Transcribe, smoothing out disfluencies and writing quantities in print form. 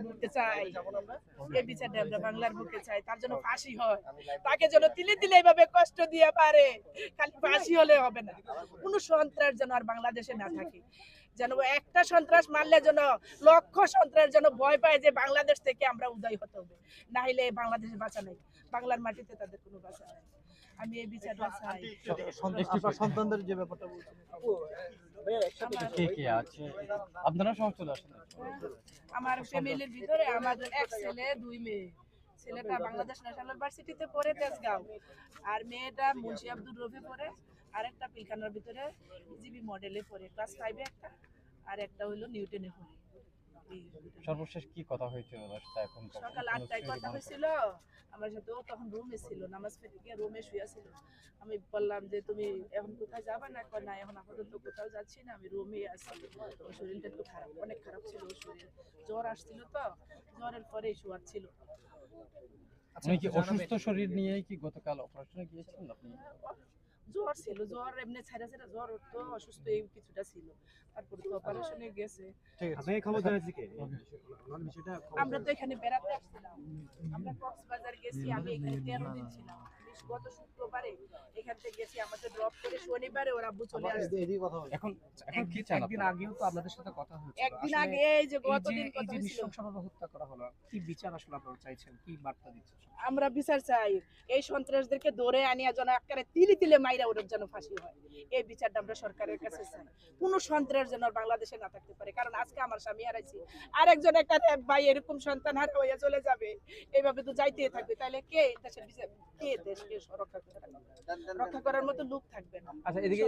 বুকে চাই, এই বিচারটা আমরা বাংলার বুকে চাই। তার জন্য ফাঁসি হয়, তাকে যেন তিলে তিলে এইভাবে কষ্ট দিয়ে পারে। খালি ফাঁসি হলে হবে না, কোন সন্ত্রাস যেন আর বাংলাদেশে না থাকে। যেন একটা সন্ত্রাস মারলে যেন লক্ষ সন্ত্রাস যেন ভয় পায় যে বাংলাদেশ থেকে আমরা উদয় হতে হবে, না হলে বাংলাদেশে বাঁচা নাই, বাংলার মাটিতে তাদের কোনো বাঁচা নাই। আমি এই বিচারটা চাই। সন্তানদের যে ব্যাপারটা বলছেন, কে কে আছে আপনারা সব চলে আসেন। আমার ফ্যামিলির ভিতরে আমার এক ছেলে দুই মেয়ে। ছেলেটা বাংলাদেশ ন্যাশনাল ইউনিভার্সিটিতে পড়ে তেজগাঁও, আর মেয়েটা মুন্সি আব্দুর রফি পড়ে, আর একটা পিলখানার ভিতরে জিবি মডেলে পড়ে ক্লাস 5 এ একটা, আর একটা হইলো নিউটনে পড়ে। সর্বশেষ কি কথা হয়েছিল ওর সাথে? এখন সকাল 8টায় কথা হয়েছিল আমার সাথে, ও তখন রুমে ছিল, নামাজ পড়ে গিয়ে রুমে শুয়ে ছিল। আমি বললাম যে তুমি এখন কোথায় যাবে না? কয় না, এখন আপাতত কোথাও যাচ্ছি না, আমি রুমেই আছি। ওর শরীরটা একটু খারাপ, অনেক খারাপ ছিল ওর শরীর, জ্বর আসছিল তো, জ্বরের পরেই শোয়ার ছিল। উনি কি অসুস্থ শরীর নিয়ে কি গতকাল অপারেশনে গিয়েছিলেন আপনি? জ্বর ছিল, জ্বর এমনি ছাইরা ছাইরা জ্বর, তো অসুস্থ এই কিছুটা ছিল, তারপরে তো অপারেশনে গেছে। আপনাকে খবর জানাচ্ছি কে? আমরা তো এখানে বেড়াতে আসছিলাম, আমরা কক্সবাজার গেছি, আমি এখানে 13 দিন ছিলাম। গত শুক্রবারে এখান থেকে গেছি, আমাদের ড্রপ করে শনিবারে ওরা আব্বু চলে আসছে। এখন এখন কি চান? একদিন আগেও তো আপনাদের সাথে কথা হয়েছিল। একদিন আসলে আগে এই যে গতদিন এই কথা যে হয়েছিল, নৃশংসভাবে হত্যা করা হলো, কি বিচার আসলে আপনারা চাইছেন, কি বার্তা দিচ্ছেন? আমরা বিচার চাই। এই সন্ত্রাসদেরকে ধরে আনিয়া যেন একেবারে তিলে তিলে মাইরা ওদের যেন ফাঁসি হয়, এই বিচারটা আমরা সরকারের কাছে চাই। কোন সন্ত্রাস যেন আর বাংলাদেশে না থাকতে পারে, কারণ আজকে আমার স্বামী হারাইছি, আরেকজন একটা ভাই এরকম সন্তান হারা হইয়া চলে যাবে, এইভাবে তো যাইতেই থাকবে। তাহলে কে দেশের বিচার, কে দেশকে রক্ষা করার মতো লোক থাকবে না? আচ্ছা, এদিকে